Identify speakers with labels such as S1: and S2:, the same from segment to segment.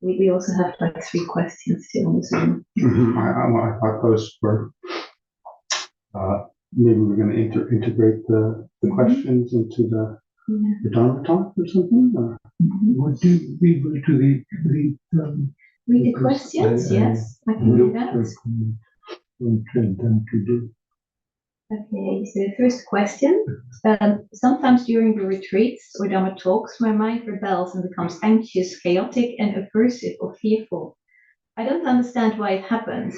S1: We also have like 3 questions still on Zoom.
S2: I thought those were maybe we're going to integrate the questions into the Dharma talk or something. Or?
S3: Would you be able to read
S1: the questions? Yes, I can do that.
S3: Them to do.
S1: Okay, so the first question. Sometimes during the retreats or Dhamma talks, my mind rebels and becomes anxious, chaotic, and aversive or fearful. I don't understand why it happens,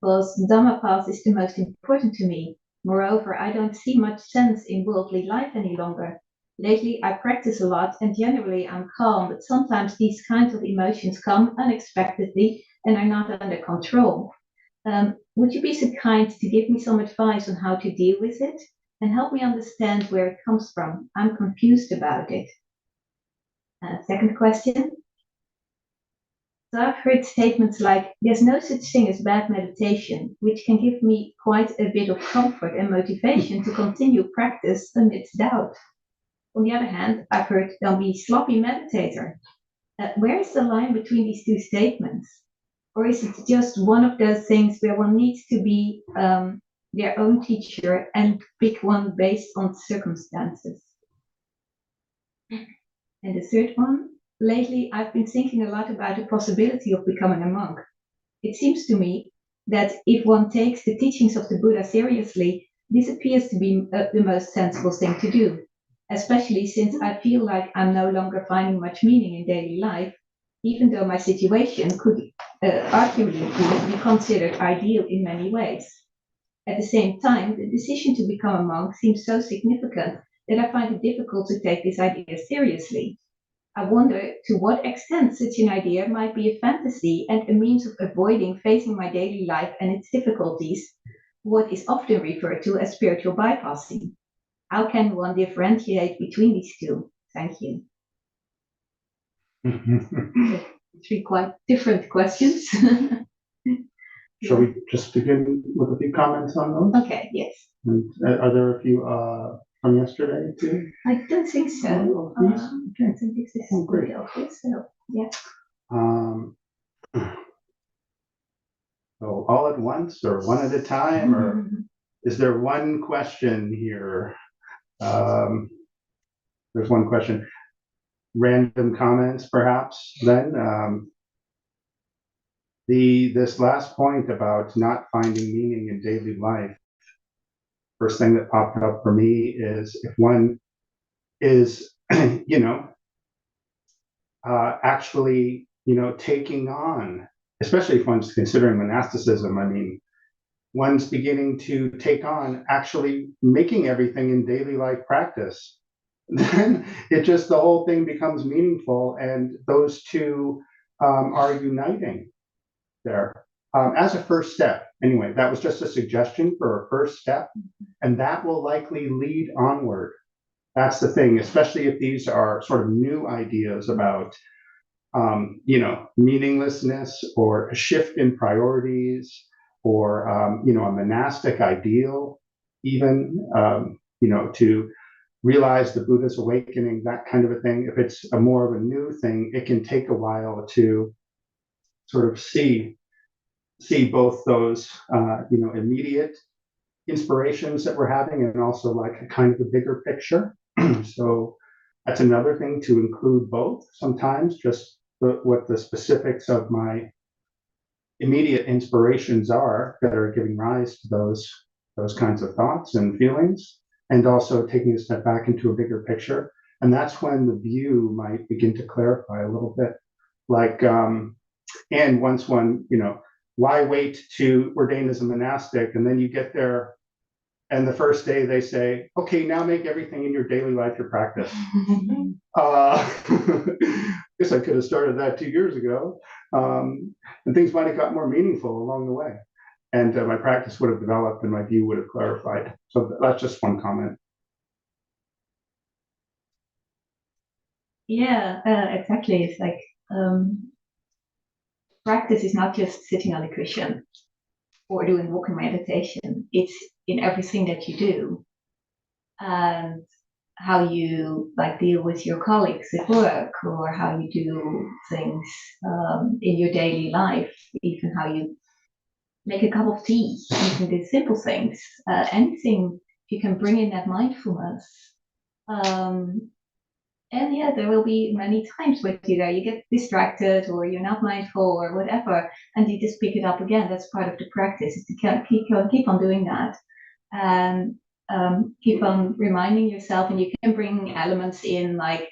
S1: because the Dhamma path is the most important to me. Moreover, I don't see much sense in worldly life any longer. Lately, I practice a lot and generally I'm calm, but sometimes these kinds of emotions come unexpectedly and are not under control. Would you be so kind to give me some advice on how to deal with it and help me understand where it comes from? I'm confused about it. Second question. So I've heard statements like, there's no such thing as bad meditation, which can give me quite a bit of comfort and motivation to continue practice amidst doubt. On the other hand, I've heard, don't be sloppy meditator. Where is the line between these two statements? Or is it just one of those things where one needs to be their own teacher and pick one based on circumstances? And the third one, lately I've been thinking a lot about the possibility of becoming a monk. It seems to me that if one takes the teachings of the Buddha seriously, this appears to be the most sensible thing to do, especially since I feel like I'm no longer finding much meaning in daily life, even though my situation could arguably be considered ideal in many ways. At the same time, the decision to become a monk seems so significant that I find it difficult to take this idea seriously. I wonder to what extent such an idea might be a fantasy and a means of avoiding facing my daily life and its difficulties, what is often referred to as spiritual bypassing. How can one differentiate between these two? Thank you. 3 quite different questions.
S2: Shall we just begin with a few comments on those?
S1: Okay, yes.
S2: And are there a few from yesterday too?
S1: I don't think so. I think this is
S2: great.
S1: Okay, so yeah.
S2: So all at once or one at a time, or is there one question here? There's one question. Random comments, perhaps. Then this last point about not finding meaning in daily life. First thing that popped up for me is if one is, actually, taking on, especially if one's considering monasticism. I mean, one's beginning to take on actually making everything in daily life practice. Then the whole thing becomes meaningful, and those two are uniting there as a first step. Anyway, that was just a suggestion for a first step, and that will likely lead onward. That's the thing, especially if these are sort of new ideas about, meaninglessness or a shift in priorities or, a monastic ideal, even, to realize the Buddha's awakening, that kind of a thing. If it's a more of a new thing, it can take a while to sort of see both those, immediate inspirations that we're having and also like a kind of a bigger picture. So that's another thing, to include both. Sometimes just what the specifics of my immediate inspirations are that are giving rise to those kinds of thoughts and feelings, and also taking a step back into a bigger picture. And that's when the view might begin to clarify a little bit. Like, and once one, why wait to ordain as a monastic? And then you get there, and the first day they say, okay, now make everything in your daily life your practice. Guess I could have started that 2 years ago. And things might have got more meaningful along the way. And my practice would have developed and my view would have clarified. So that's just one comment.
S1: Yeah, exactly. It's like practice is not just sitting on a cushion or doing walking meditation. It's in everything that you do. And how you like deal with your colleagues at work, or how you do things in your daily life, even how you make a cup of tea, even the simple things, anything you can bring in that mindfulness. And yeah, there will be many times where you get distracted or you're not mindful or whatever, and you just pick it up again. That's part of the practice, is to keep on doing that, and keep on reminding yourself. And you can bring elements in, like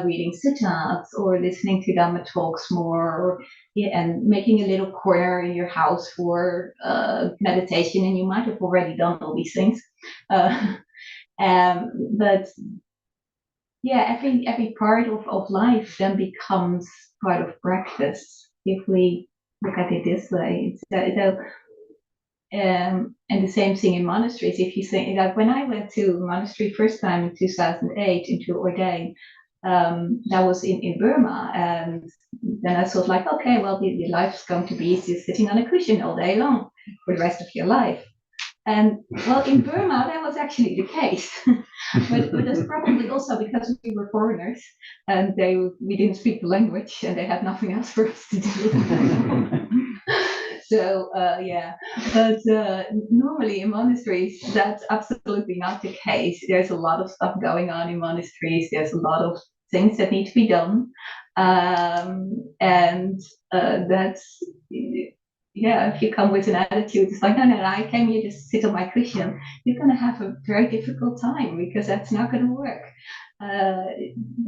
S1: reading suttas or listening to Dhamma talks more, or, yeah, and making a little corner in your house for meditation. And you might have already done all these things, but yeah, every part of life then becomes part of practice, if we look at it this way. And the same thing in monasteries. If you think, like, when I went to monastery first time in 2008 into ordain, that was in Burma, and then I thought, like, okay, well, the life's going to be just sitting on a cushion all day long for the rest of your life. And well, in Burma, that was actually the case. but that's probably also because we were foreigners, and we didn't speak the language, and they had nothing else for us to do. So yeah, but normally in monasteries, that's absolutely not the case. There's a lot of stuff going on in monasteries. There's a lot of things that need to be done, and that's, yeah, if you come with an attitude, it's like, no, I came here to sit on my cushion, you're going to have a very difficult time, because that's not going to work.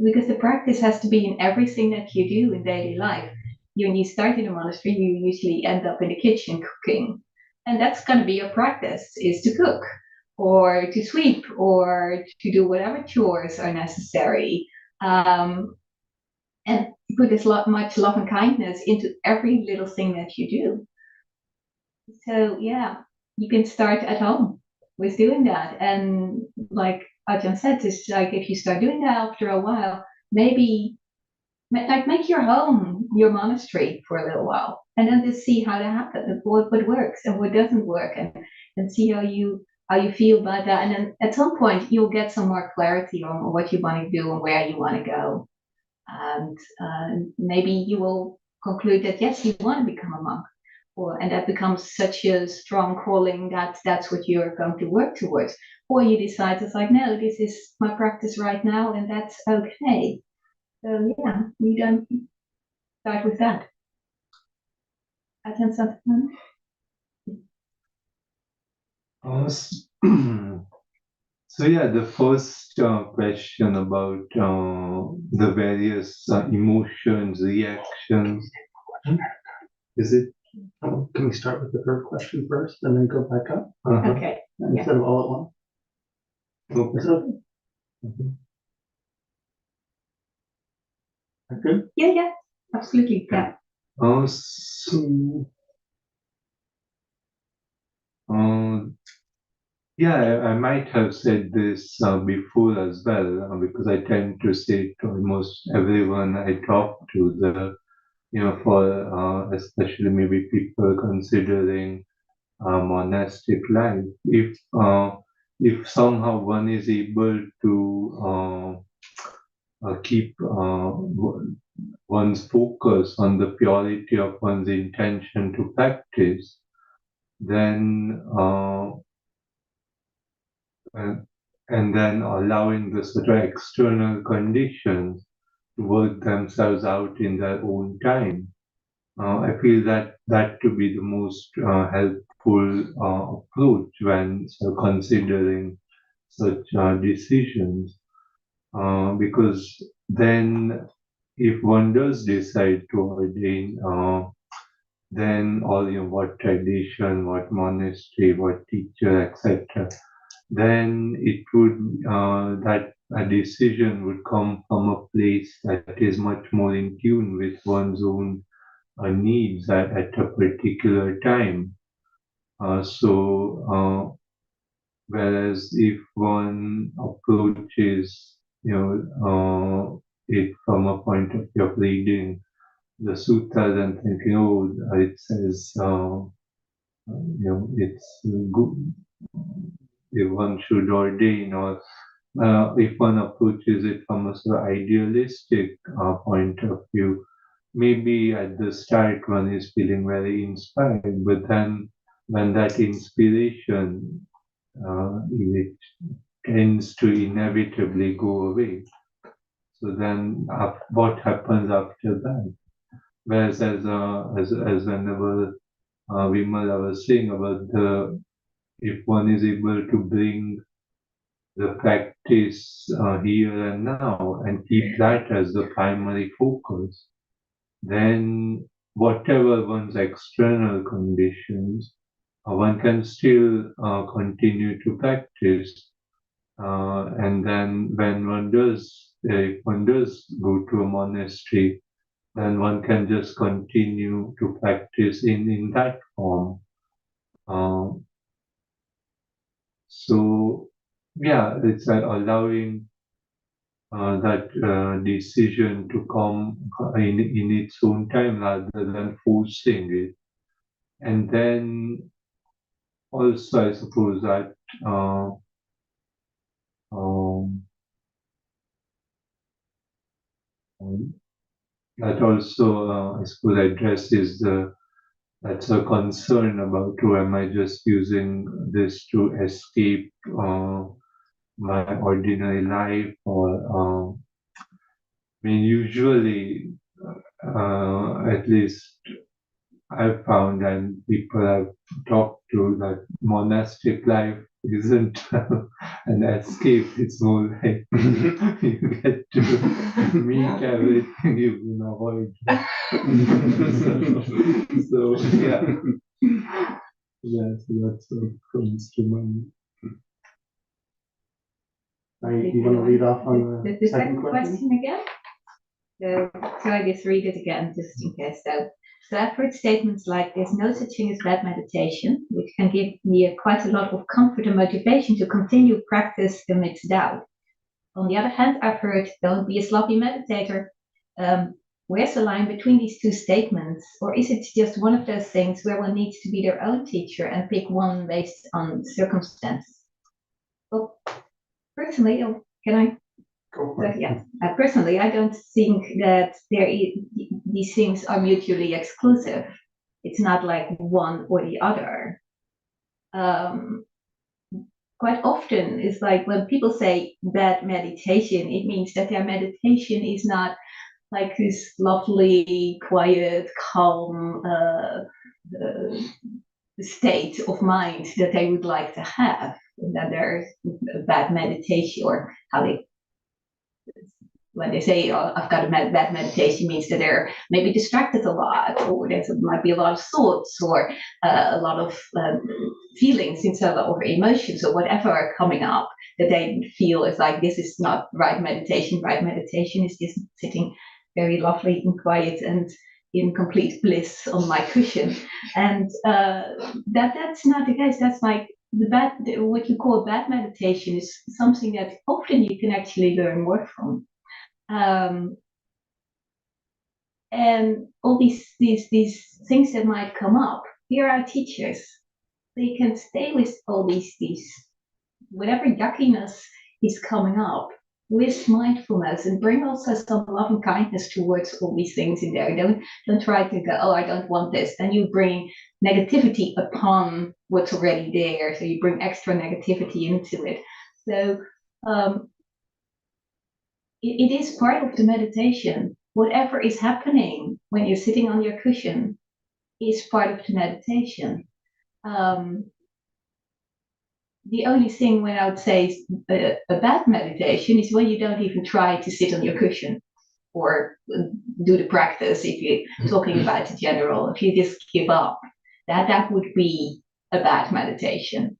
S1: Because the practice has to be in everything that you do in daily life. When you start in a monastery, you usually end up in the kitchen cooking. And that's going to be your practice, is to cook, or to sweep, or to do whatever chores are necessary. And put as much love and kindness into every little thing that you do. So yeah, you can start at home with doing that. And like Ajahn said, it's like, if you start doing that after a while, maybe like make your home your monastery for a little while, and then just see how that happens, and what works and what doesn't work, and see how you feel about that. And then at some point you'll get some more clarity on what you want to do and where you want to go. And maybe you will conclude that yes, you want to become a monk, and that becomes such a strong calling that that's what you're going to work towards. Or you decide, it's like, no, this is my practice right now, and that's okay. So yeah, we don't start with that. Ajahn
S4: So yeah, the first question about the various emotions, reactions. Is it?
S2: Can we start with the third question first and then go back up?
S1: Okay.
S2: Instead of all at once?
S4: Okay.
S2: Is it okay? That good?
S1: Yeah, absolutely. Yeah.
S4: Yeah, I might have said this before as well, because I tend to say to almost everyone I talk to, for especially maybe people considering monastic life, if somehow one is able to keep one's focus on the purity of one's intention to practice, then and then allowing the sort of external conditions to work themselves out in their own time. I feel that to be the most helpful approach when considering such decisions, because then if one does decide to ordain, then all what tradition, what monastery, what teacher, etc., then it would that a decision would come from a place that is much more in tune with one's own needs at a particular time. Whereas if one approaches, it from a point of view of reading the suttas and thinking, oh, it says, it's good if one should ordain, or if one approaches it from a sort of idealistic point of view, maybe at the start one is feeling very inspired, but then when that inspiration it tends to inevitably go away. So then, what happens after that? Whereas, as whenever Vimala was saying about if one is able to bring the practice here and now and keep that as the primary focus, then whatever one's external conditions, one can still continue to practice. And then when one does, if one does go to a monastery, then one can just continue to practice in that form. So yeah, it's allowing that decision to come in its own time rather than forcing it. And then also, I suppose that that also, I suppose, addresses that's a concern about, oh, am I just using this to escape my ordinary life, or I mean, usually, at least I've found, and people I've talked to, that monastic life isn't an escape. It's more like you get to meet everything you've been avoiding. So yeah, so that's what comes to mind.
S2: You want to lead off on the second question
S1: again? So I just read it again, just in case. So I've heard statements like there's no such thing as bad meditation, which can give me quite a lot of comfort and motivation to continue practice amidst doubt. On the other hand, I've heard don't be a sloppy meditator. Where's the line between these two statements? Or is it just one of those things where one needs to be their own teacher and pick one based on circumstances? Well, personally, can I?
S2: Go for it.
S1: Yeah, personally, I don't think that these things are mutually exclusive. It's not like one or the other. Quite often, it's like when people say bad meditation, it means that their meditation is not like this lovely, quiet, calm state of mind that they would like to have. That there's a bad meditation, or how they, when they say, oh, I've got a bad meditation, means that they're maybe distracted a lot, or there might be a lot of thoughts, or a lot of feelings instead of emotions, or whatever are coming up that they feel is like, this is not right meditation. Right meditation is just sitting very lovely and quiet and in complete bliss on my cushion. And that's not the case. That's like what you call bad meditation is something that often you can actually learn more from. And all these things that might come up, here are teachers. They can stay with all these whatever yuckiness is coming up with mindfulness, and bring also some love and kindness towards all these things in there. Don't try to go, oh, I don't want this. Then you bring negativity upon what's already there. So you bring extra negativity into it. So it is part of the meditation. Whatever is happening when you're sitting on your cushion is part of the meditation. The only thing when I would say is a bad meditation is when you don't even try to sit on your cushion or do the practice. If you're talking about the general, if you just give up, that would be a bad meditation.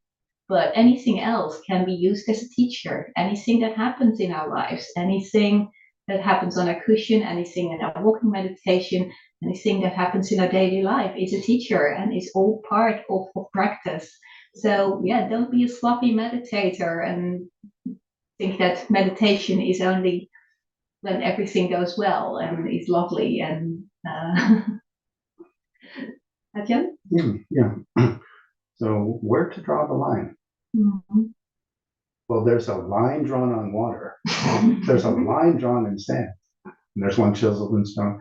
S1: But anything else can be used as a teacher. Anything that happens in our lives, anything that happens on our cushion, anything in our walking meditation, anything that happens in our daily life is a teacher, and is all part of practice. So yeah, don't be a sloppy meditator and think that meditation is only when everything goes well and is lovely. And Adjan?
S2: Yeah. So where to draw the line?
S1: Mm-hmm.
S2: Well, there's a line drawn on water. There's a line drawn in sand. And there's one chiseled in stone.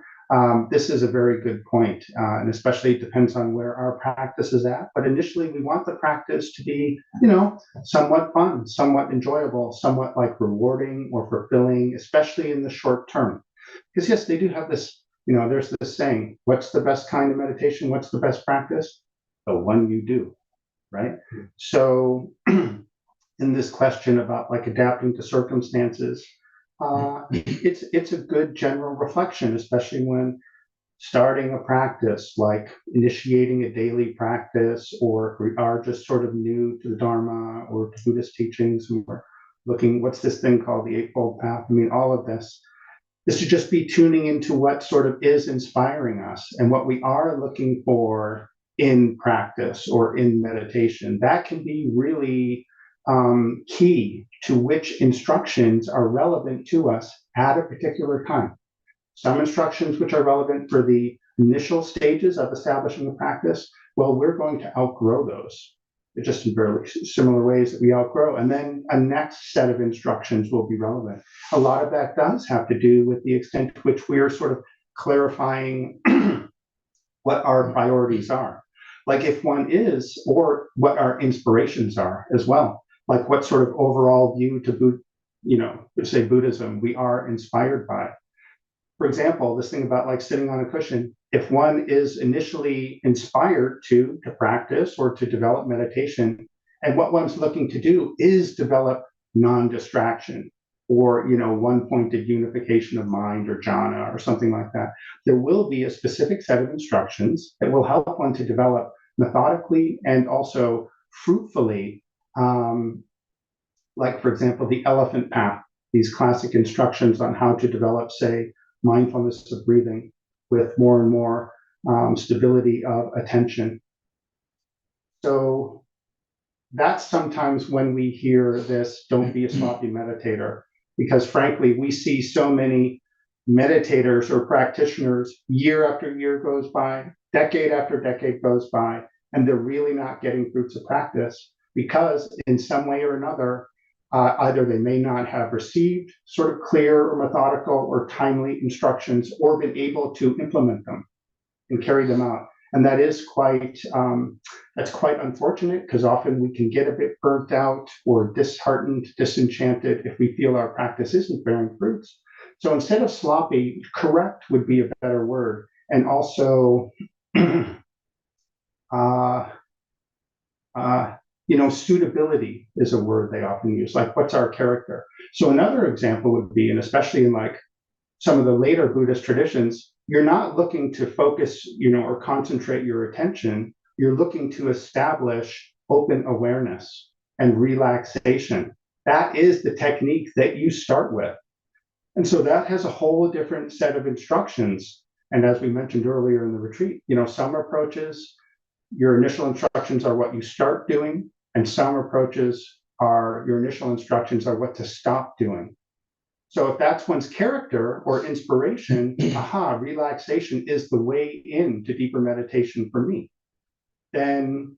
S2: This is a very good point, and especially it depends on where our practice is at. But initially, we want the practice to be, somewhat fun, somewhat enjoyable, somewhat like rewarding or fulfilling, especially in the short term. Because yes, they do have this, there's this saying, what's the best kind of meditation? What's the best practice? The one you do, right? So in this question about like adapting to circumstances, it's a good general reflection, especially when starting a practice, like initiating a daily practice, or if we are just sort of new to the Dharma or to Buddhist teachings, and we're looking, what's this thing called the Eightfold Path? I mean, all of this is to just be tuning into what sort of is inspiring us and what we are looking for in practice or in meditation. That can be really key to which instructions are relevant to us at a particular time. Some instructions which are relevant for the initial stages of establishing a practice, well, we're going to outgrow those. They're just in very similar ways that we outgrow. And then a next set of instructions will be relevant. A lot of that does have to do with the extent to which we are sort of clarifying what our priorities are. Like if one is, or what our inspirations are as well. Like what sort of overall view to say Buddhism we are inspired by. For example, this thing about like sitting on a cushion, if one is initially inspired to practice or to develop meditation, and what one's looking to do is develop non-distraction or one-pointed unification of mind or jhana or something like that, there will be a specific set of instructions that will help one to develop methodically and also fruitfully, like for example the elephant path, these classic instructions on how to develop, say, mindfulness of breathing with more and more stability of attention. So that's sometimes when we hear this, don't be a sloppy meditator, because frankly, we see so many meditators or practitioners, year after year goes by, decade after decade goes by, and they're really not getting fruits of practice because in some way or another, either they may not have received sort of clear or methodical or timely instructions or been able to implement them and carry them out. And that is quite unfortunate, because often we can get a bit burnt out or disheartened, disenchanted if we feel our practice isn't bearing fruits. So instead of sloppy, correct would be a better word. And also, suitability is a word they often use, like what's our character? So another example would be, and especially in like some of the later Buddhist traditions, you're not looking to focus, or concentrate your attention. You're looking to establish open awareness and relaxation. That is the technique that you start with. And so that has a whole different set of instructions. And as we mentioned earlier in the retreat, some approaches, your initial instructions are what you start doing, and some approaches are your initial instructions are what to stop doing. So if that's one's character or inspiration, relaxation is the way into deeper meditation for me. Then,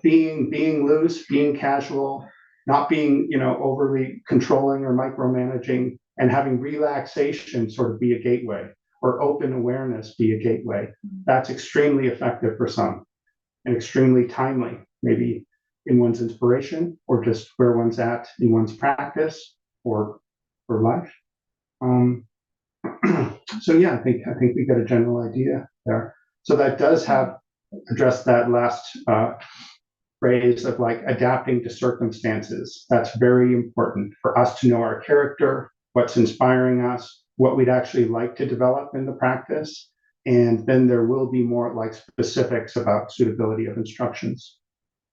S2: being loose, being casual, not being, overly controlling or micromanaging, and having relaxation sort of be a gateway, or open awareness be a gateway. That's extremely effective for some and extremely timely, maybe in one's inspiration or just where one's at in one's practice or for life. So yeah, I think we got a general idea there. So that does have addressed that last phrase of like adapting to circumstances. That's very important for us to know our character, what's inspiring us, what we'd actually like to develop in the practice. And then there will be more like specifics about suitability of instructions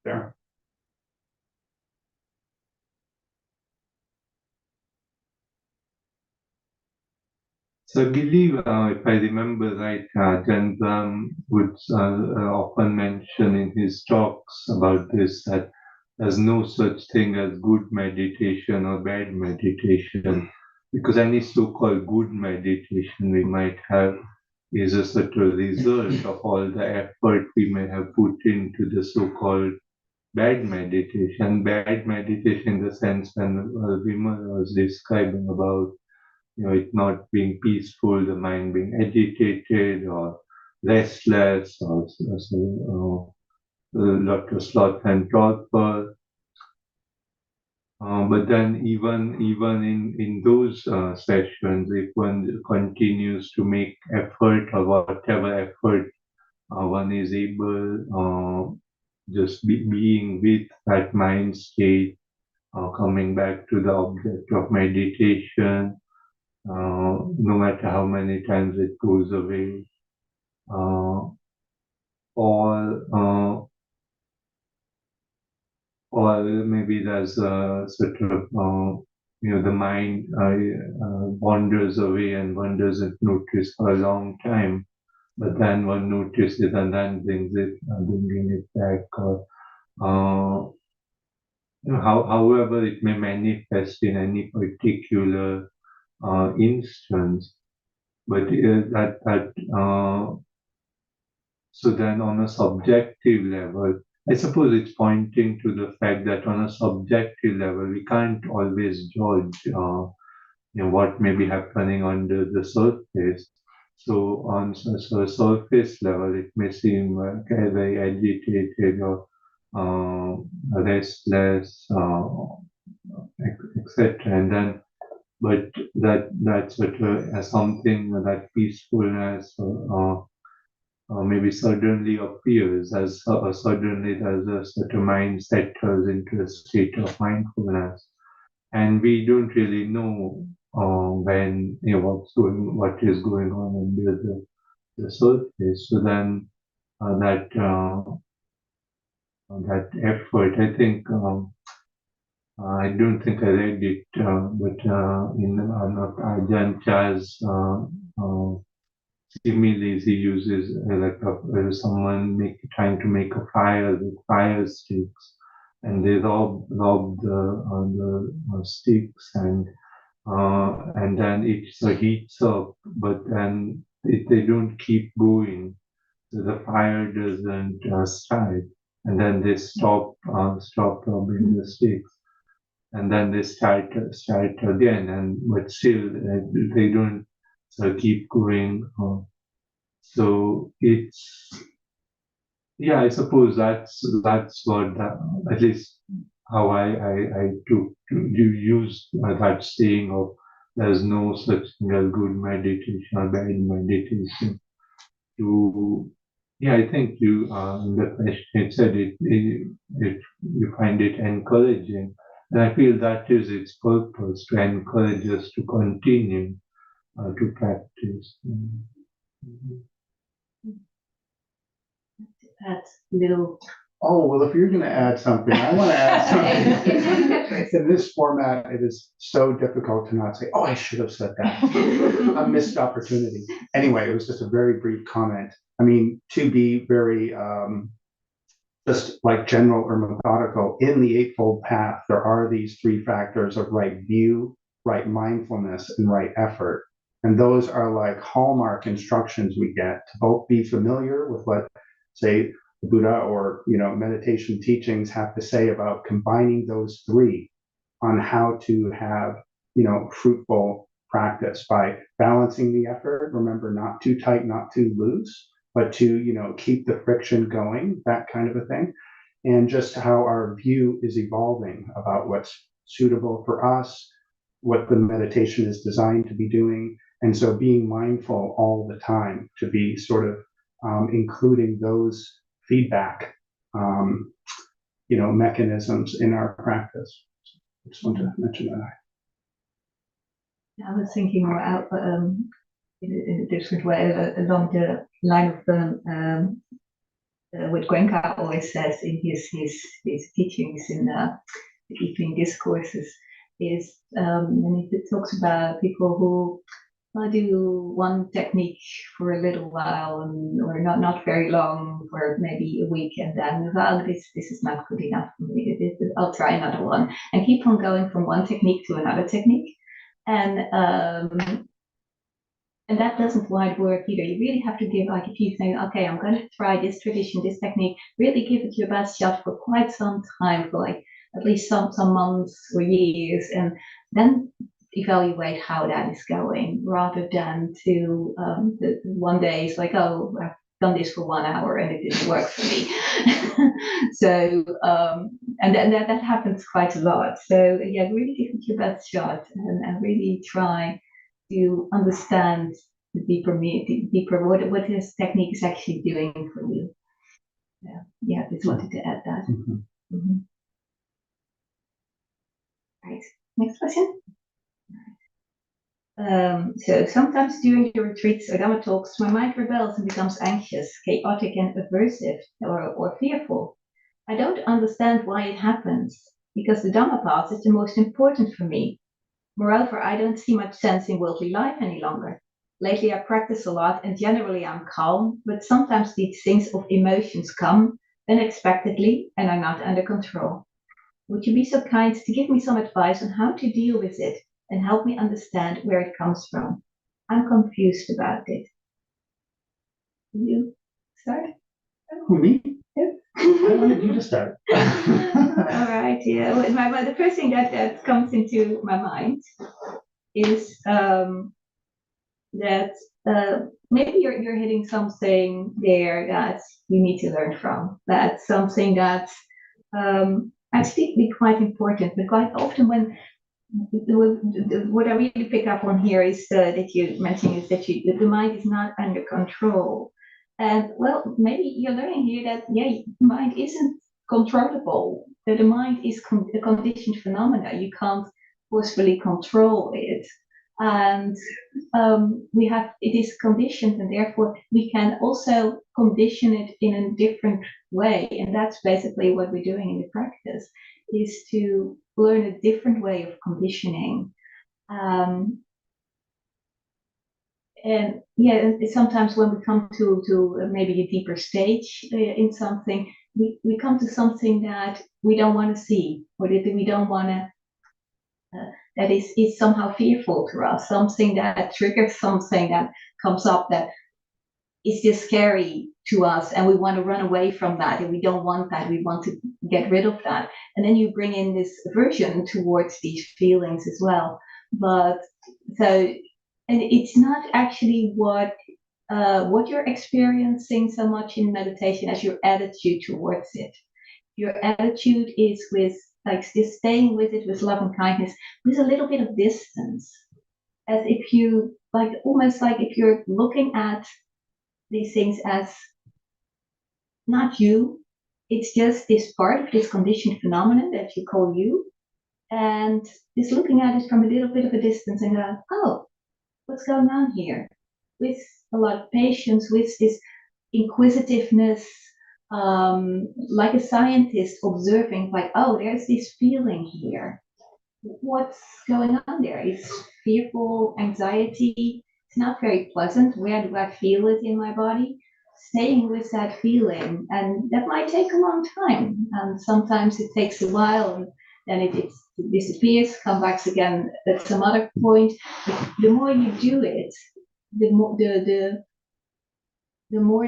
S2: there.
S4: So I believe, if I remember right, Jan Brahm would often mention in his talks about this that there's no such thing as good meditation or bad meditation, because any so-called good meditation we might have is a sort of result of all the effort we may have put into the so-called bad meditation. Bad meditation in the sense when Vimal was describing about it not being peaceful, the mind being agitated or restless, or a lot of sloth and torpor. But then even in those sessions, if one continues to make effort or whatever effort one is able, just being with that mind state, coming back to the object of meditation, no matter how many times it goes away, or maybe there's a sort of the mind wanders away and one doesn't notice for a long time, but then one notices and then bringing it back, or however it may manifest in any particular instance, but so then on a subjective level, I suppose it's pointing to the fact that on a subjective level, we can't always judge, what may be happening under the surface. So on a surface level, it may seem very agitated or restless, etc. And then, but that sort of something, that peacefulness maybe suddenly appears as suddenly there's a sort of mind settles into a state of mindfulness, and we don't really know when what is going on under the surface. So then that effort, I think. I don't think I read it, but in Ajahn Chah's similes, he uses someone trying to make a fire with fire sticks, and they rob the sticks, and then it heats up, but then they don't keep going, so the fire doesn't start, and then they stop robbing the sticks, and then they start again, but still they don't keep going. So it's, yeah, I suppose that's what at least how I took to use that saying of there's no such thing as good meditation or bad meditation. Yeah, I think you in the question it said it you find it encouraging, and I feel that is its purpose, to encourage us to continue to practice.
S1: That little.
S2: Oh, well, if you're going to add something, I want to add something. In this format, it is so difficult to not say, oh, I should have said that. A missed opportunity. Anyway, it was just a very brief comment. I mean, to be very just like general or methodical, in the Eightfold Path, there are these three factors of right view, right mindfulness, and right effort. And those are like hallmark instructions we get to both be familiar with what, say, the Buddha or meditation teachings have to say about combining those three on how to have fruitful practice by balancing the effort. Remember, not too tight, not too loose, but to keep the friction going, that kind of a thing. And just how our view is evolving about what's suitable for us, what the meditation is designed to be doing. And so being mindful all the time to be sort of including those feedback mechanisms in our practice. I just want to mention that.
S1: I was thinking more out in a different way along the line of what Goenka always says in his teachings in the evening discourses is when he talks about people who do one technique for a little while or not very long, for maybe a week, and then this is not good enough for me. I'll try another one, and keep on going from one technique to another technique. And And that doesn't quite work either. You really have to give, like, if you think, okay, I'm going to try this tradition, this technique, really give it your best shot for quite some time, for like at least some months or years, and then evaluate how that is going, rather than to the one day it's like, oh, I've done this for 1 hour and it didn't work for me. So and then that happens quite a lot. So yeah, really give it your best shot, and really try to understand the deeper what this technique is actually doing for you. Yeah, just wanted to add that.
S2: Mhm.
S1: Mhm. Right. Next question. So sometimes during the retreats or Dhamma talks, my mind rebels and becomes anxious, chaotic, and aversive, or fearful. I don't understand why it happens, because the Dhamma path is the most important for me. Moreover, I don't see much sense in worldly life any longer. Lately, I practice a lot and generally I'm calm, but sometimes these things of emotions come unexpectedly and are not under control. Would you be so kind to give me some advice on how to deal with it and help me understand where it comes from? I'm confused about it. Will you start?
S2: Who, me?
S1: Yeah.
S2: I wanted you to start.
S1: All right, yeah. Well, the first thing that comes into my mind is that maybe you're hitting something there that you need to learn from. That's something that's actually quite important. But quite often, when what I really pick up on here is that you mentioned is that the mind is not under control. And well, maybe you're learning here that the mind isn't controllable. That the mind is a conditioned phenomena. You can't forcefully control it, and it is conditioned, and therefore we can also condition it in a different way. And that's basically what we're doing in the practice, is to learn a different way of conditioning. And yeah, and sometimes when we come to maybe a deeper stage in something, we come to something that we don't want to see, or that we don't want to, that is somehow fearful to us, something that triggers something that comes up that is just scary to us, and we want to run away from that, and we don't want that, we want to get rid of that. And then you bring in this aversion towards these feelings as well. But so, and it's not actually what you're experiencing so much in meditation as your attitude towards it. Your attitude is with, like, just staying with it with love and kindness, with a little bit of distance, as if you, like, almost like if you're looking at these things as not you. It's just this part of this conditioned phenomenon that you call you, and just looking at it from a little bit of a distance and go, oh, what's going on here? With a lot of patience, with this inquisitiveness, like a scientist observing, like, oh, there's this feeling here. What's going on there? It's fearful, anxiety. It's not very pleasant. Where do I feel it in my body? Staying with that feeling, and that might take a long time. And sometimes it takes a while, and then it disappears, comes back again at some other point. But the more you do it, the more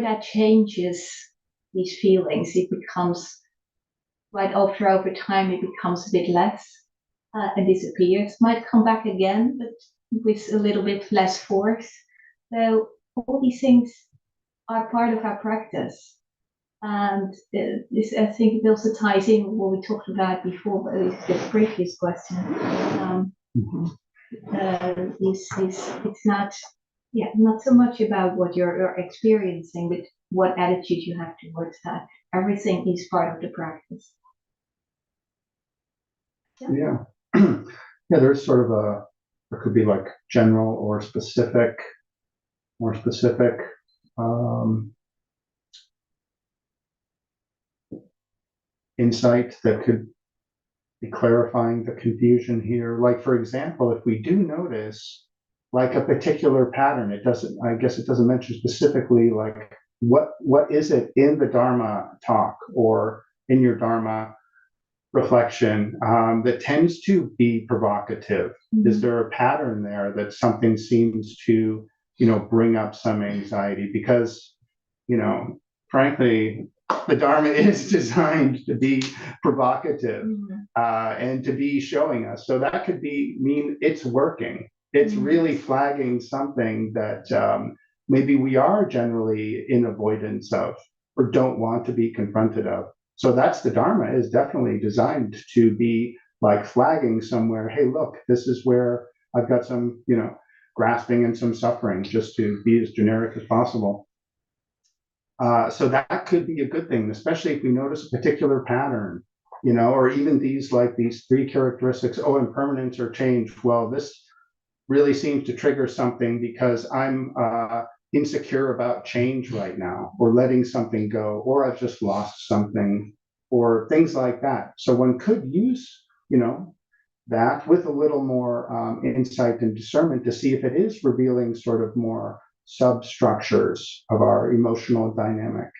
S1: that changes these feelings. It becomes, right, over time, it becomes a bit less and disappears. Might come back again, but with a little bit less force. So all these things are part of our practice. And this, I think, it also ties in with what we talked about before, the previous question. It's not so much about what you're experiencing, but what attitude you have towards that. Everything is part of the practice.
S2: Yeah. Yeah, there's sort of there could be like general or specific, more specific. Insight that could be clarifying the confusion here. Like, for example, if we do notice like a particular pattern, I guess it doesn't mention specifically like what is it in the Dharma talk or in your Dharma reflection that tends to be provocative. Mm-hmm. Is there a pattern there that something seems to bring up some anxiety because, frankly, the Dharma is designed to be provocative and to be showing us. So that could mean it's working. It's really flagging something that maybe we are generally in avoidance of or don't want to be confronted of. So that's the Dharma is definitely designed to be like flagging somewhere. Hey, look, this is where I've got some, grasping and some suffering, just to be as generic as possible. So that could be a good thing, especially if we notice a particular pattern, or even these three characteristics, impermanence or change. Well, this really seems to trigger something because I'm insecure about change right now, or letting something go, or I've just lost something, or things like that. So one could use, that with a little more insight and discernment to see if it is revealing sort of more substructures of our emotional dynamic.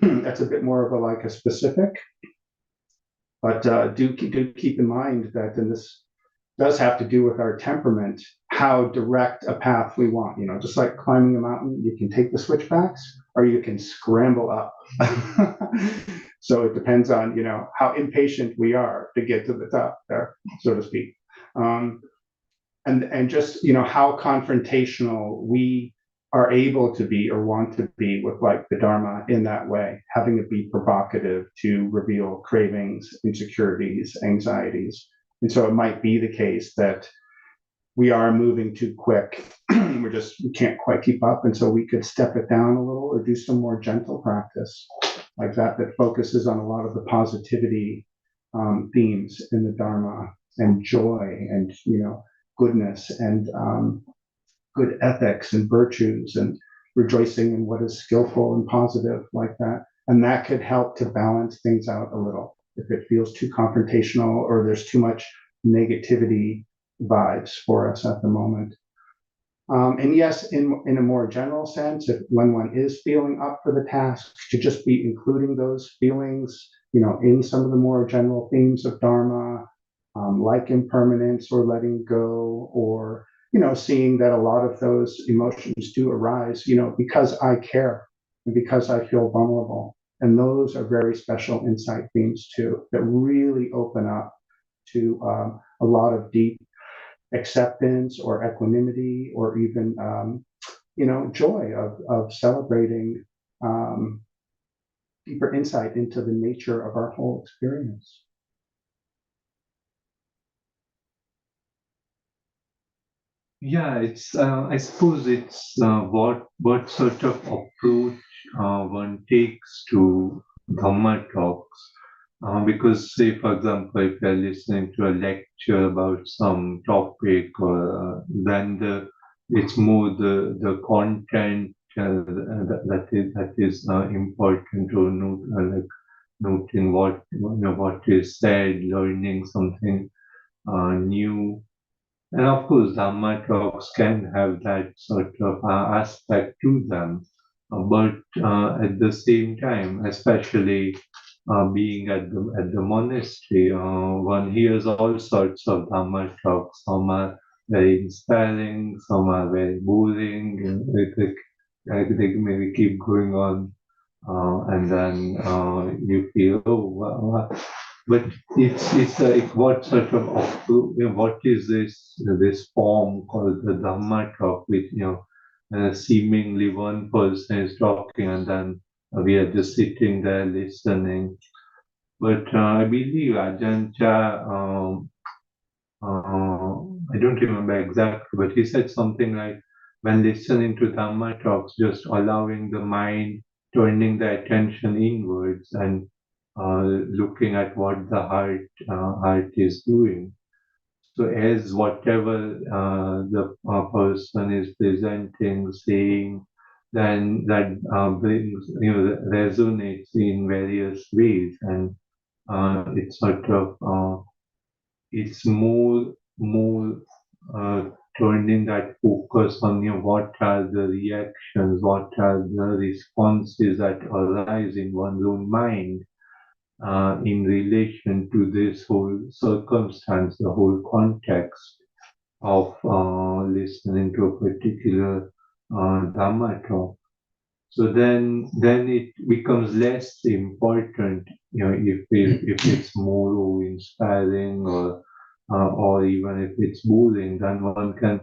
S2: That's a bit more of a specific, but do keep in mind that, and this does have to do with our temperament, how direct a path we want. Just like climbing a mountain, you can take the switchbacks or you can scramble up. So it depends on, how impatient we are to get to the top there, so to speak. And just, how confrontational we are able to be or want to be with the Dharma in that way, having it be provocative to reveal cravings, insecurities, anxieties. And so it might be the case that we are moving too quick. We can't quite keep up. And so we could step it down a little or do some more gentle practice like that focuses on a lot of the positivity themes in the Dharma, and joy and, goodness and good ethics and virtues and rejoicing in what is skillful and positive like that. And that could help to balance things out a little. If it feels too confrontational or there's too much negativity vibes for us at the moment. And yes, in a more general sense, when one is feeling up for the task, to just be including those feelings, in some of the more general themes of Dharma, like impermanence or letting go, or, seeing that a lot of those emotions do arise, because I care and because I feel vulnerable. And those are very special insight themes too, that really open up to a lot of deep acceptance or equanimity, or even, joy of celebrating deeper insight into the nature of our whole experience.
S4: Yeah, it's. I suppose it's what sort of approach one takes to Dhamma talks. Because, say, for example, if you're listening to a lecture about some topic, or then it's more the content that is important to note, noting what is said, learning something new. And of course, Dhamma talks can have that sort of aspect to them. But at the same time, especially being at the monastery, one hears all sorts of Dhamma talks. Some are very inspiring, some are very boring. They maybe keep going on, and then you feel, oh, but it's like what sort of what is this form called the Dhamma talk, which seemingly one person is talking and then we are just sitting there listening. But I believe Ajahn Chah, I don't remember exactly, but he said something like, when listening to Dhamma talks, just allowing the mind, turning the attention inwards and looking at what the heart is doing. So as whatever the person is presenting, saying, then that brings, resonates in various ways, and it's sort of it's more turning that focus on what are the reactions, what are the responses that arise in one's own mind in relation to this whole circumstance, the whole context of listening to a particular Dhamma talk. So then it becomes less important, if it's more inspiring or even if it's boring, then one can.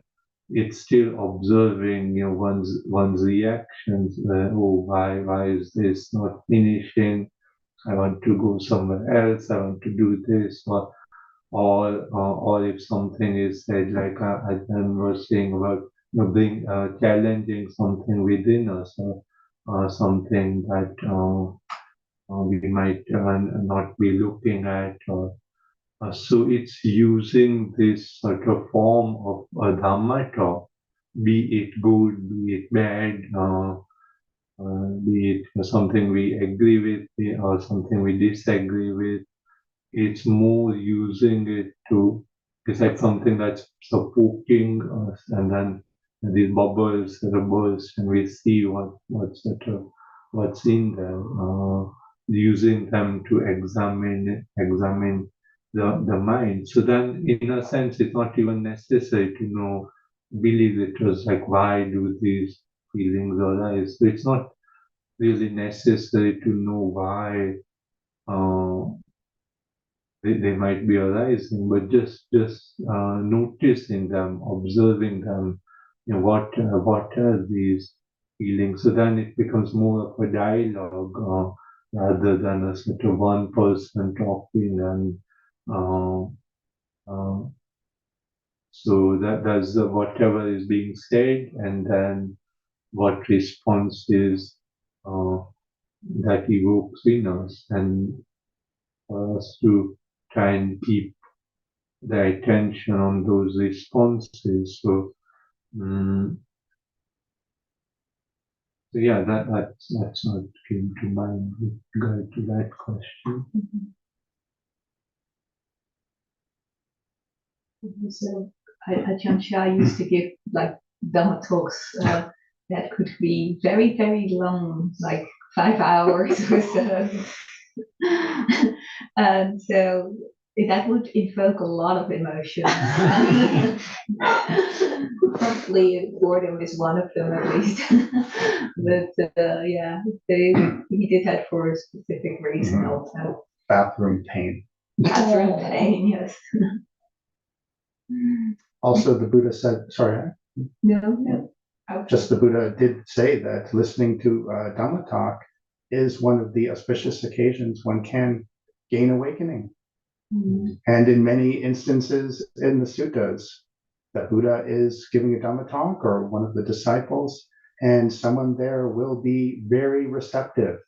S4: It's still observing, one's reactions. Oh, why is this not finishing? I want to go somewhere else. I want to do this, or if something is said, like I was saying about being challenging something within us, or something that we might not be looking at, or so it's using this sort of form of Dhamma talk, be it good, be it bad, be it something we agree with or something we disagree with. It's more using it to, it's like something that's supporting us, and then these bubbles burst, and we see what's in them, using them to examine the mind. So then, in a sense, it's not even necessary to know, believe it was like, why do these feelings arise? So it's not really necessary to know why they might be arising, but just noticing them, observing them, what are these feelings. So then it becomes more of a dialogue, rather than a sort of one person talking, and uh, uh, so that's whatever is being said, and then what responses uh, that evokes in us, and for us to try and keep the attention on those responses. So, so yeah, that's what came to mind with regard to that question.
S1: So at Yansha, I used to give like Dhamma talks that could be very, very long, like 5 hours or so. And so that would evoke a lot of emotion. Probably boredom is one of them, at least. But yeah, he did that for a specific reason also.
S2: Bathroom pain.
S1: Bathroom pain, yes.
S2: Also, the Buddha said, sorry,
S1: No. Okay.
S2: just the Buddha did say that listening to Dhamma talk is one of the auspicious occasions one can gain awakening. And in many instances in the suttas, the Buddha is giving a Dhamma talk or one of the disciples, and someone there will be very receptive.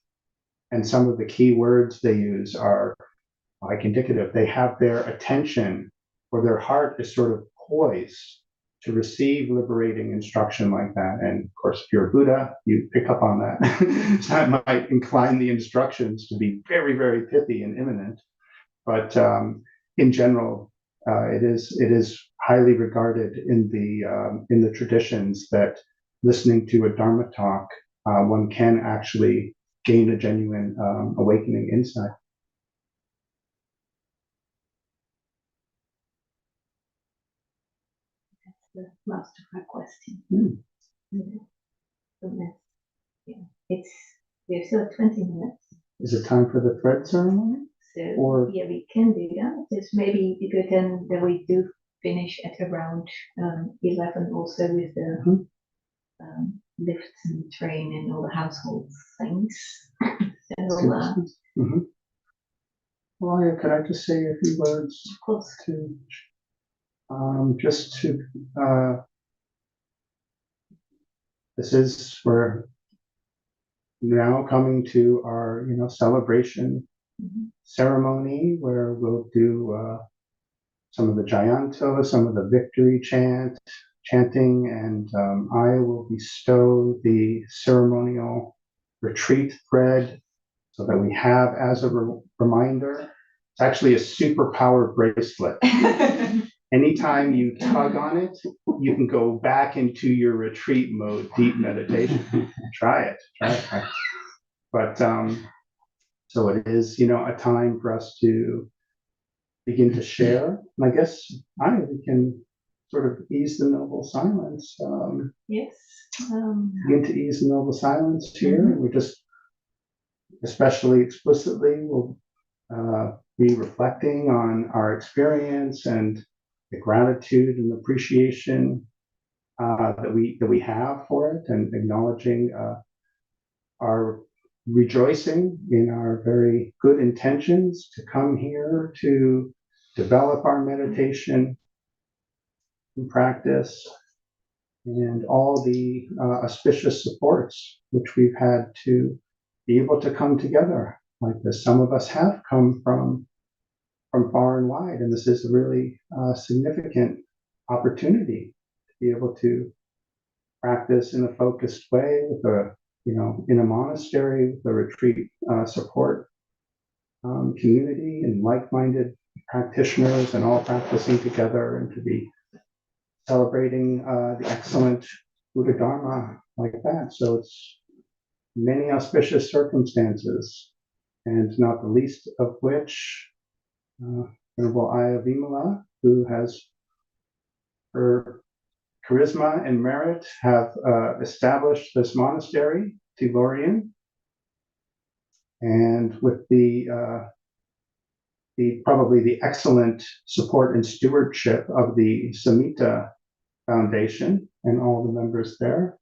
S2: And some of the key words they use are like indicative. They have their attention, or their heart is sort of poised to receive liberating instruction like that. And of course, if you're a Buddha, you pick up on that. So that might incline the instructions to be very, very pithy and imminent. But in general, it is highly regarded in the traditions that listening to a Dharma talk, one can actually gain a genuine awakening insight.
S1: The last of our question. We have still 20 minutes.
S2: Is it time for the thread ceremony?
S1: So yeah, we can do that. It's maybe good then that we do finish at around 11 also with the lifts and train and all the household things. So,
S2: Well, could I just say a few words?
S1: Of course.
S2: We're now coming to our, celebration ceremony where we'll do some of the Jayanto, some of the victory chanting, and I will bestow the ceremonial retreat thread so that we have as a reminder. It's actually a superpower bracelet. Anytime you tug on it, you can go back into your retreat mode, deep meditation. Try it. But so it is, a time for us to begin to share. And I guess we can sort of ease the noble silence.
S1: Yes.
S2: Begin to ease the noble silence here. We just, especially explicitly, will be reflecting on our experience and the gratitude and appreciation that we have for it, and acknowledging our rejoicing in our very good intentions to come here to develop our meditation and practice, and all the auspicious supports which we've had to be able to come together like this. Some of us have come from far and wide, and this is a really significant opportunity to be able to practice in a focused way with a, in a monastery, with a retreat support community and like-minded practitioners, and all practicing together, and to be celebrating the excellent Buddha Dharma like that. So it's many auspicious circumstances, and not the least of which Venerable Aya Vimala, who has her charisma and merit have established this monastery, Tiborian, and with the probably the excellent support and stewardship of the Samhita Foundation and all the members there,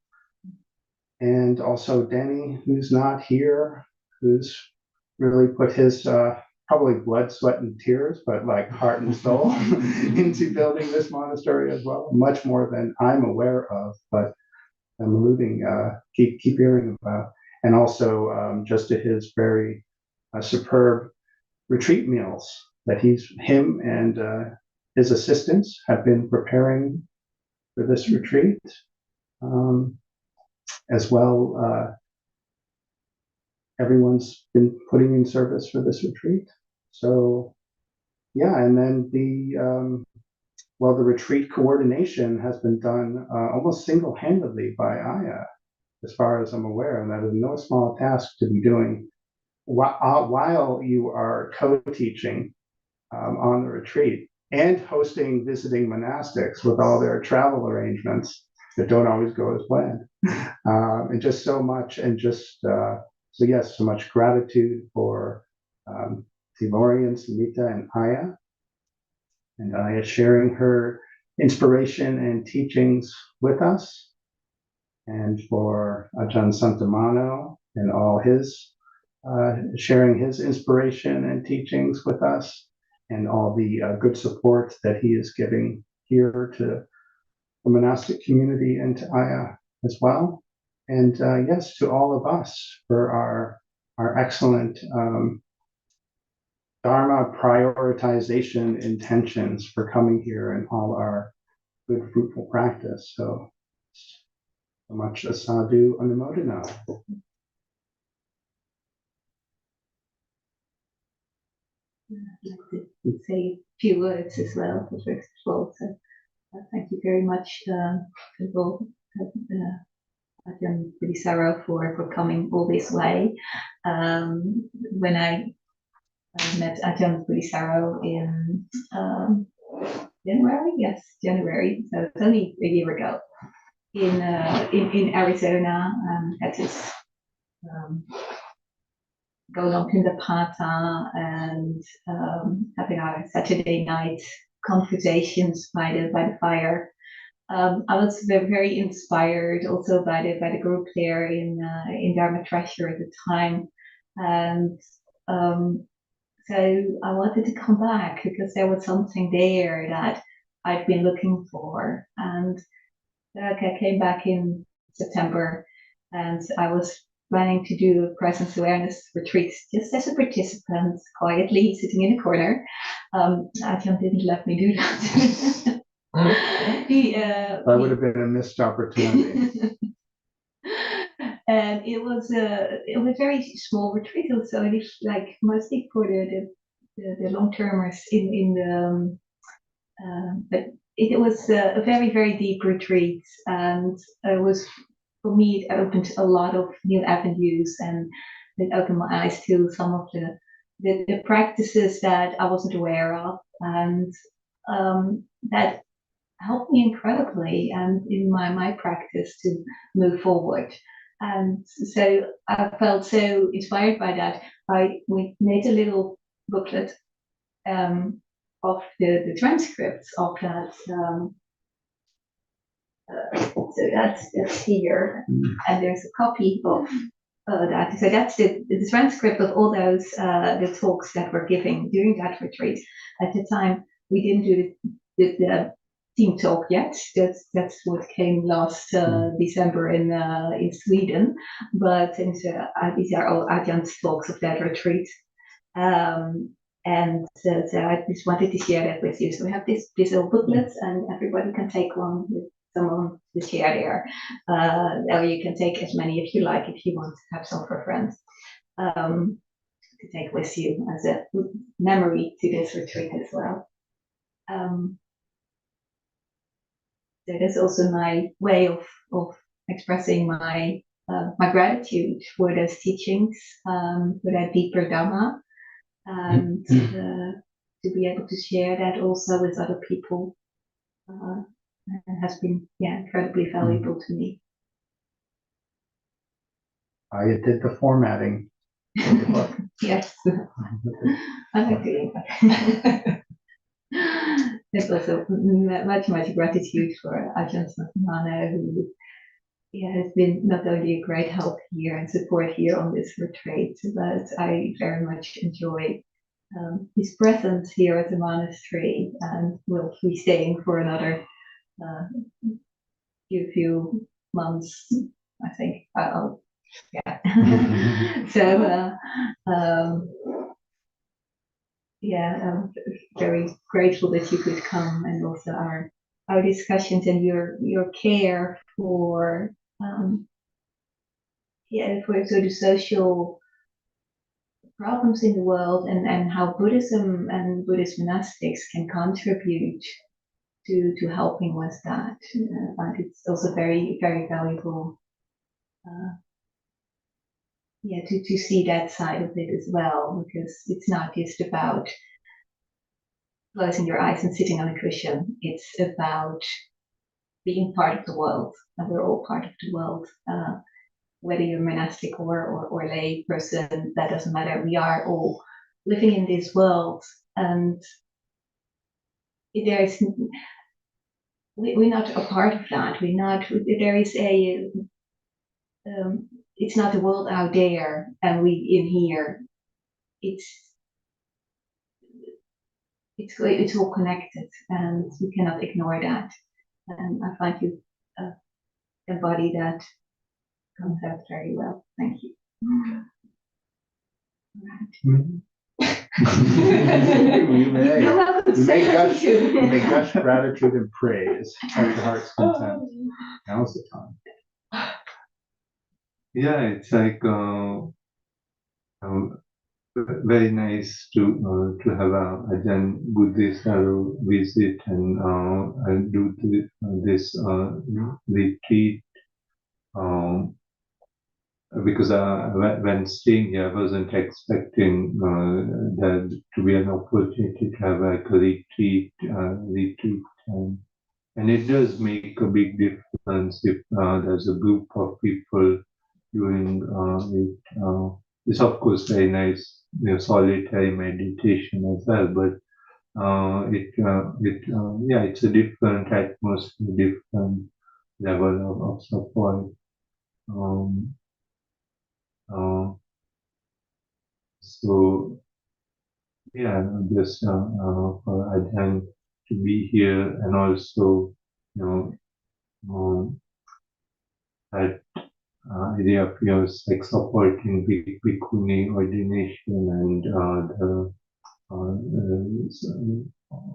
S2: and also Denny, who's not here, who's really put his probably blood, sweat, and tears, but like heart and soul into building this monastery as well, much more than I'm aware of, but I'm alluding, keep hearing about. And also just to his very superb retreat meals that him and his assistants have been preparing for this retreat, as well. Everyone's been putting in service for this retreat. So yeah, and then the retreat coordination has been done almost single-handedly by Aya, as far as I'm aware, and that is no small task to be doing while you are co-teaching on the retreat and hosting visiting monastics with all their travel arrangements that don't always go as planned, and just so much, and just so yes, so much gratitude for Tiborian, Samhita, and Aya sharing her inspiration and teachings with us, and for Ajahn Santamano and all his sharing his inspiration and teachings with us, and all the good support that he is giving here to the monastic community and to Aya as well. And yes, to all of us for our excellent Dharma prioritization intentions for coming here, and all our good fruitful practice. So much sadhu anumodana.
S1: I'd like to say a few words as well, first of all. So thank you very much, Ajahn Bodhisattva, for coming all this way. When I met Ajahn Bodhisattva in January, so it's only a year ago, in Arizona, at his going on Pindapata and having our Saturday night conversations by the fire. I was very inspired also by the group there in Dharma Treasure at the time, and so I wanted to come back because there was something there that I'd been looking for, and I came back in September, and I was planning to do a presence awareness retreat just as a participant, quietly sitting in a corner. Ajahn didn't let me do that.
S2: That would have been a missed opportunity.
S1: And it was a very small retreat, so it is like mostly for the long termers in the but it was a very, very deep retreat, and it was, for me, it opened a lot of new avenues, and it opened my eyes to some of the practices that I wasn't aware of, and that helped me incredibly and in my practice to move forward. And so I felt so inspired by that. We made a little booklet of the transcripts of that. So that's here, and there's a copy of that. So that's the transcript of all those the talks that were given during that retreat. At the time, we didn't do the team talk yet. That's what came last December in Sweden. But these are all adjunct talks of that retreat. And so I just wanted to share that with you. So we have this little booklet, and everybody can take one with someone to share there. Or you can take as many if you like, if you want to have some for friends to take with you as a memory to this retreat as well. So that's also my way of expressing my gratitude for those teachings, for that deeper Dhamma, and to be able to share that also with other people has been incredibly valuable to me.
S2: I did the formatting.
S1: Yes, I like doing that. There's also much gratitude for Ajahn Santana, who has been not only a great help here and support here on this retreat, but I very much enjoy his presence here at the monastery, and will be staying for another few months, I think. So I'm very grateful that you could come, and also our discussions and your care for for sort of social problems in the world, and how Buddhism and Buddhist monastics can contribute to helping with that. And it's also very, very valuable to see that side of it as well, because it's not just about closing your eyes and sitting on a cushion. It's about being part of the world, and we're all part of the world. Whether you're monastic or lay person, that doesn't matter. We are all living in this world, and we're not a part of that. There is it's not the world out there and we in here. It's all connected, and you cannot ignore that. And I find you embody that concept very well. Thank you.
S2: We may.
S1: You're welcome to
S2: We may
S1: say
S2: gush,
S1: gratitude.
S2: we may gush gratitude and praise at your heart's content. Now's the time.
S4: Yeah, it's like very nice to have a Ajahn Buddhist visit and do this retreat. Because when staying here, I wasn't expecting there to be an opportunity to have like a retreat time. And it does make a big difference if there's a group of people doing it. It's of course very nice, solitary meditation as well, but it's a different atmosphere, different level of support. So just for Ajahn to be here, and also that idea of like supporting bhikkhuni ordination and the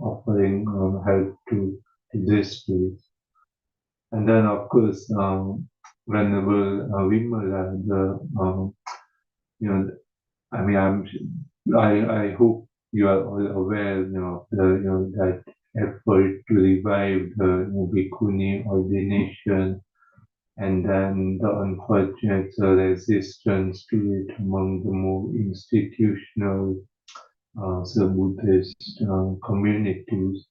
S4: offering help to this place. And then of course Venerable Vimala, I hope you are all aware, that effort to revive the bhikkhuni ordination, and then the unfortunate resistance to it among the more institutional Buddhist communities.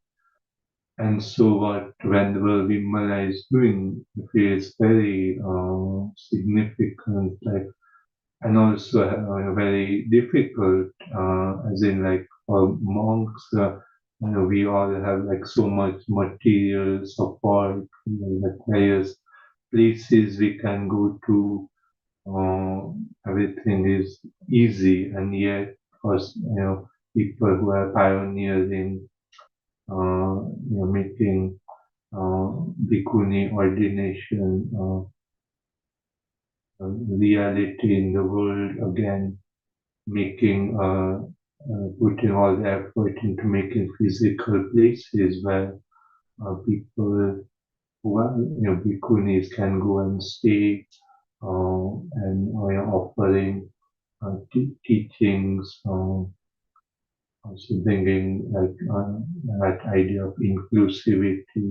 S4: And so what Venerable Vimala is doing, I feel is very significant, like, and also very difficult, as in like for monks, we all have like so much material support, like various places we can go to, everything is easy, and yet for people who are pioneering, making bhikkhuni ordination reality in the world again, making putting all the effort into making physical places where people who are bhikkhunis can go and stay, and offering teachings, also bringing like that idea of inclusivity,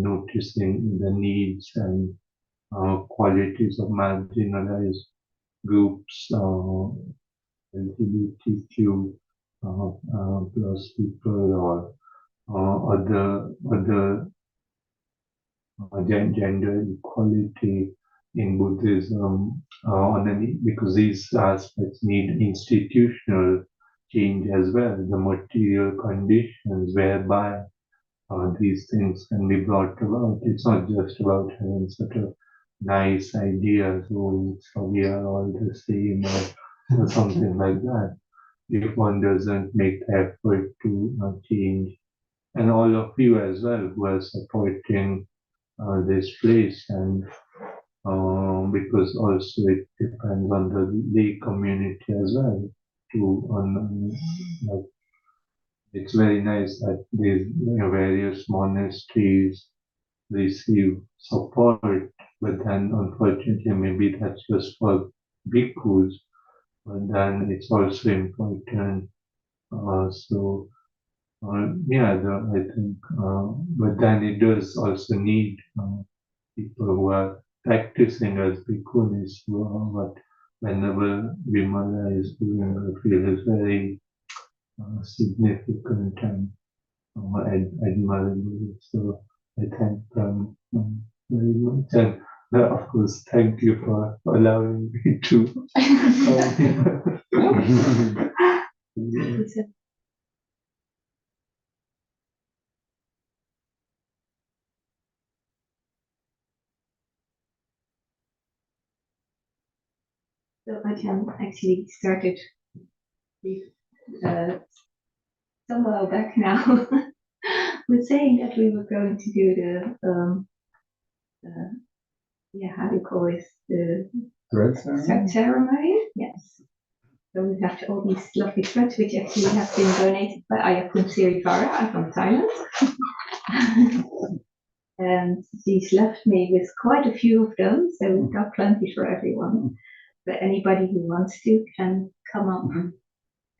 S4: noticing the needs and qualities of marginalized groups, LGBTQ plus people, or other gender equality in Buddhism, because these aspects need institutional change as well, the material conditions whereby these things can be brought about. It's not just about having sort of nice ideas, oh, so we are all the same, or something like that. If one doesn't make the effort to change, and all of you as well who are supporting this place, and because also it depends on the lay community as well. Like, it's very nice that these various monasteries receive support, but then unfortunately maybe that's just for bhikkhus, but then it's also important. I think, but then it does also need people who are practicing as bhikkhunis, what whenever Vimala is doing, I feel is very significant and admirable. So I thank them very much. And of course, thank you for allowing me to.
S1: So I can actually started some while back now with saying that we were going to do the how do you call it, the
S2: Thread
S1: ceremony? Yes. So we have all these lovely threads, which actually have been donated by Ayapun Sirivara from Thailand. And she's left me with quite a few of them, so we've got plenty for everyone. But anybody who wants to can come up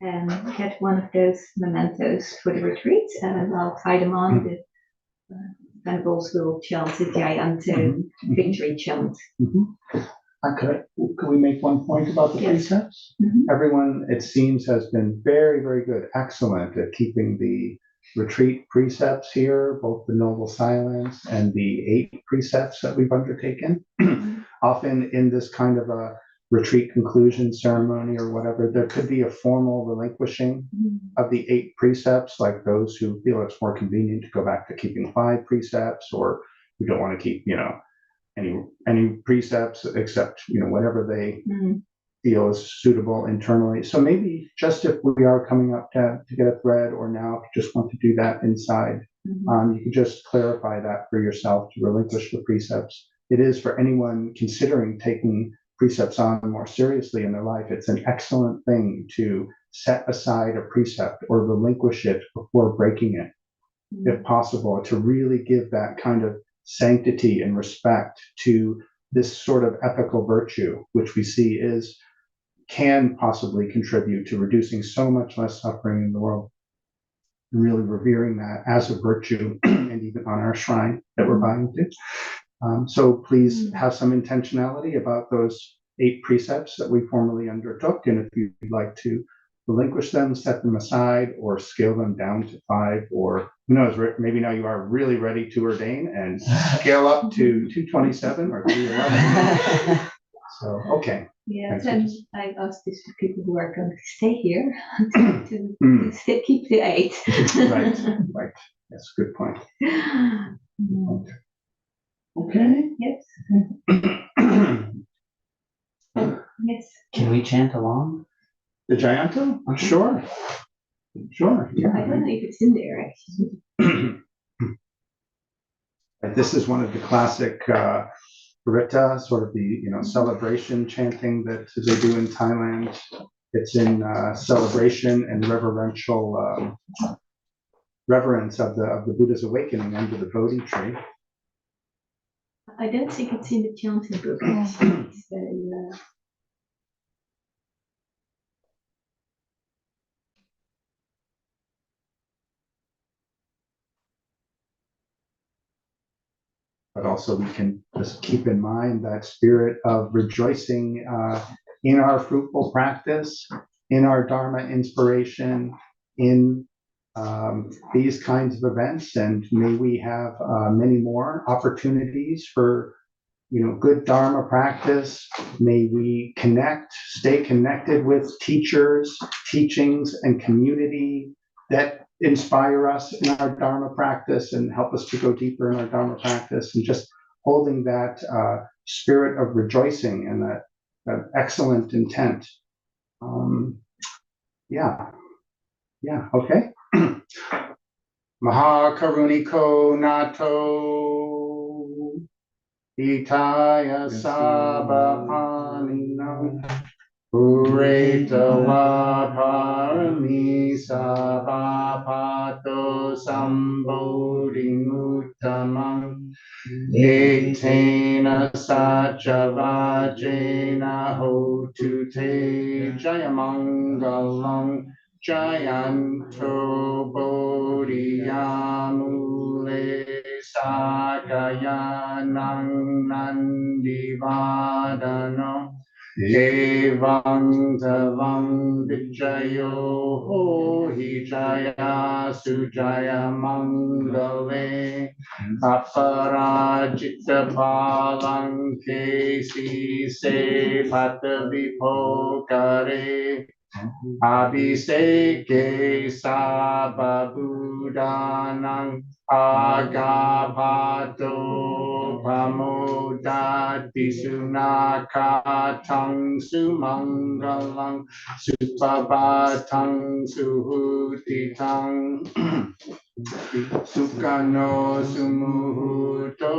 S1: and get one of those mementos for the retreat, and I'll tie them on. The Venables will chant the Jayanto victory chant.
S2: Okay, can we make one point about the precepts? Everyone, it seems, has been very, very good, excellent at keeping the retreat precepts here, both the noble silence and the 8 precepts that we've undertaken. Often in this kind of a retreat conclusion ceremony or whatever, there could be a formal relinquishing of the 8 precepts, like those who feel it's more convenient to go back to keeping 5 precepts, or we don't want to keep, any precepts except, whatever they feel is suitable internally. So maybe just if we are coming up to get a thread, or now if you just want to do that inside, you can just clarify that for yourself to relinquish the precepts. It is for anyone considering taking precepts on more seriously in their life. It's an excellent thing to set aside a precept or relinquish it before breaking it, if possible, to really give that kind of sanctity and respect to this sort of ethical virtue, which we see can possibly contribute to reducing so much less suffering in the world. Really revering that as a virtue, and even on our shrine that we're buying to. So please have some intentionality about those 8 precepts that we formally undertook, and if you'd like to relinquish them, set them aside, or scale them down to 5, or who knows, maybe now you are really ready to ordain and scale up to 227 or 311. So, okay.
S1: Yes,
S2: Thanks.
S1: and I asked this to people who are going to stay here to keep the 8.
S2: Right. That's a good point. Okay.
S1: Yes. Yes.
S5: Can we chant along?
S2: The Jayanto? Sure. Sure.
S1: I don't know if it's in there actually.
S2: This is one of the classic Rita, sort of the celebration chanting that they do in Thailand. It's in celebration and reverential reverence of the Buddha's awakening under the Bodhi tree.
S1: I don't think it's in the chanting book actually. So,
S2: but also we can just keep in mind that spirit of rejoicing in our fruitful practice, in our Dharma inspiration, in these kinds of events, and may we have many more opportunities for good Dharma practice. May we stay connected with teachers, teachings, and community that inspire us in our Dharma practice and help us to go deeper in our Dharma practice, and just holding that spirit of rejoicing and that excellent intent. Okay. Mahakaruniko Nato Itaya Sabapanino Ureta Parami Sabapato Sambodhimuttamam Etena Sachavajena Hotu Te Jayamangalam Jayanto Bodhiyamule Sakayanang Nandivadano Evam Tavam Vijayo Hijaya Sujaya Mangale Aparajita Palang Kesi Se Patavipokare Abhiseke Sababudanang Agapato Pamodati Sunakatang Sumangalang Supabatang Suhutitang Sukano Sumuhuto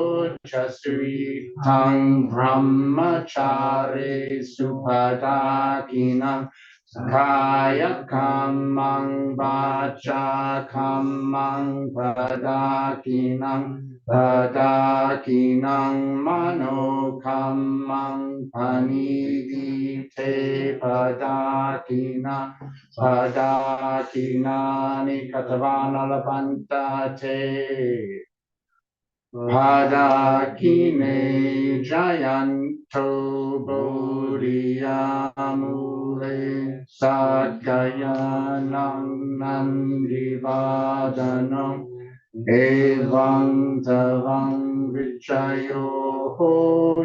S2: Chasuitang Brahmachare Supadakinang Kaya kamang baca kamang padakinang mano kamang panidite padakinani katavana lapantate Padakine Jayanto Bodhiyamule Sakayanang Nandivadano Evang Tavang Vijayo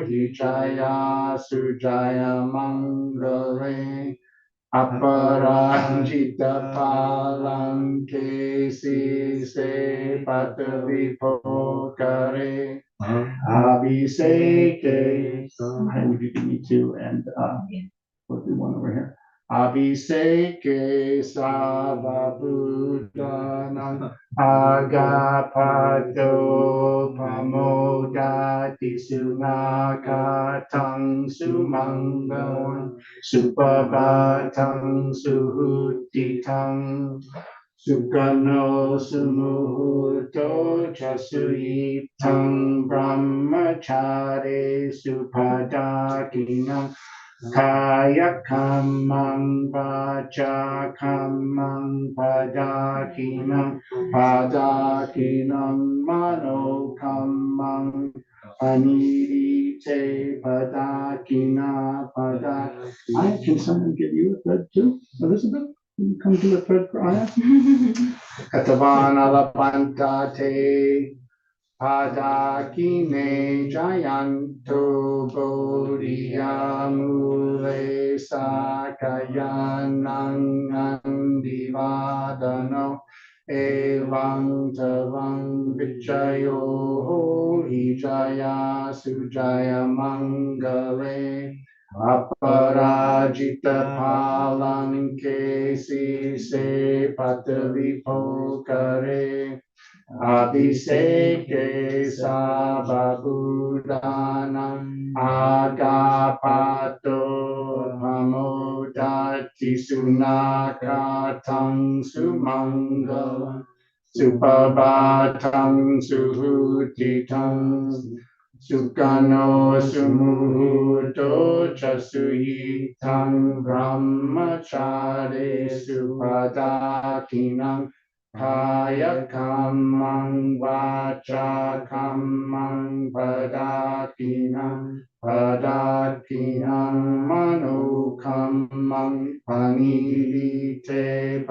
S2: Hijaya Sujaya Mangale Aparajita Palang Kesi Se Patavipokare Abhiseke. How would you do me too? And we'll do one over here. Abhiseke Savabuddhanam Agapato Pamodati Sunakatang Sumangalam Supabatang Suhutitang Sukano Sumuhuto Chasuyitang Brahmachare Supadakinam Kaya kamang baca kamang padakinam mano kamang panidite padakina padak. Can someone give you a thread too, Elizabeth? you come do a third prana. Katavana lapantate padakine jayanto bodhiyamule sakayanang andivadano evam tavam vijayo hijaya sujaya mangale aparajita palanke si se patavipokare Abhiseke Sababudanam Agapato Pamodati Sunakatam Sumangalam Supabhatam Suhutitam Sukano Sumuhuto Chasuyitam Brahmachare Supadakinam Kaya kamang vacha kamang padakinam mano kamang panidite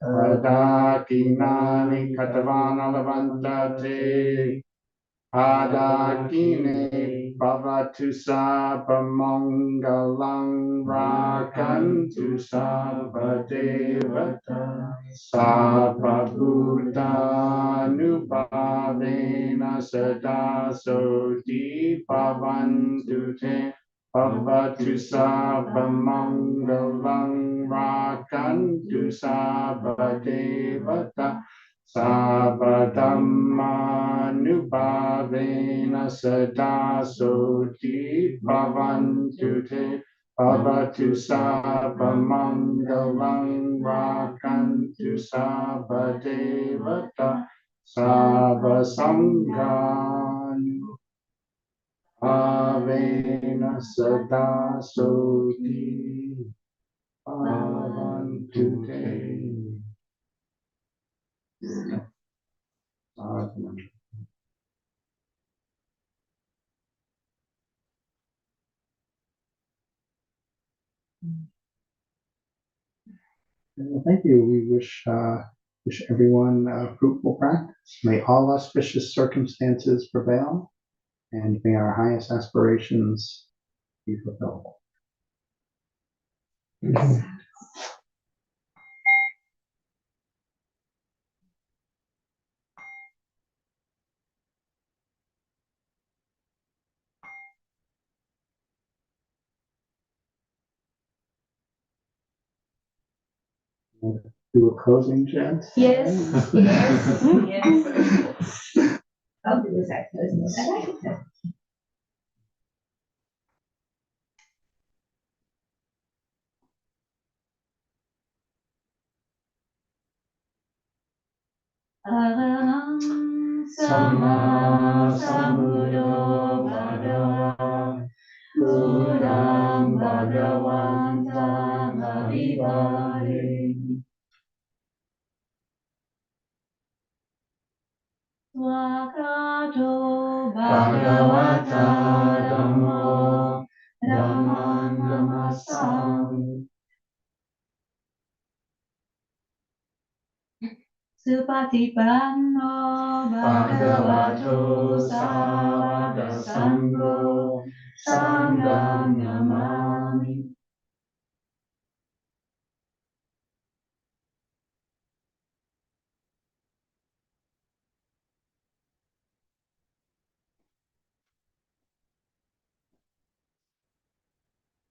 S2: padakinani katavana lavantate Padakine bhavatu sabamangalang rakantu sabadevata sababhutanubhavena sada soti bhavantu te bhavatu sabamangalang rakantu sabadevata Sabadhammanubhavena sada soti bhavantu te bhavatu sabbamangalang rakantu sabadevata sabbasanghanu bhavena sada soti bhavantu te. Well, thank you. We wish everyone fruitful practice. May all auspicious circumstances prevail, and may our highest aspirations be fulfilled. Do a closing chant?
S1: Yes, yes, yes. I'll do this at closing. I like it. Aham sama sambuddho bhagava Buddham bhagavantam abhivade Swakato bhagavata dhammo dhammam namassami Supatipanno bhagavato sangha sangho sangham namami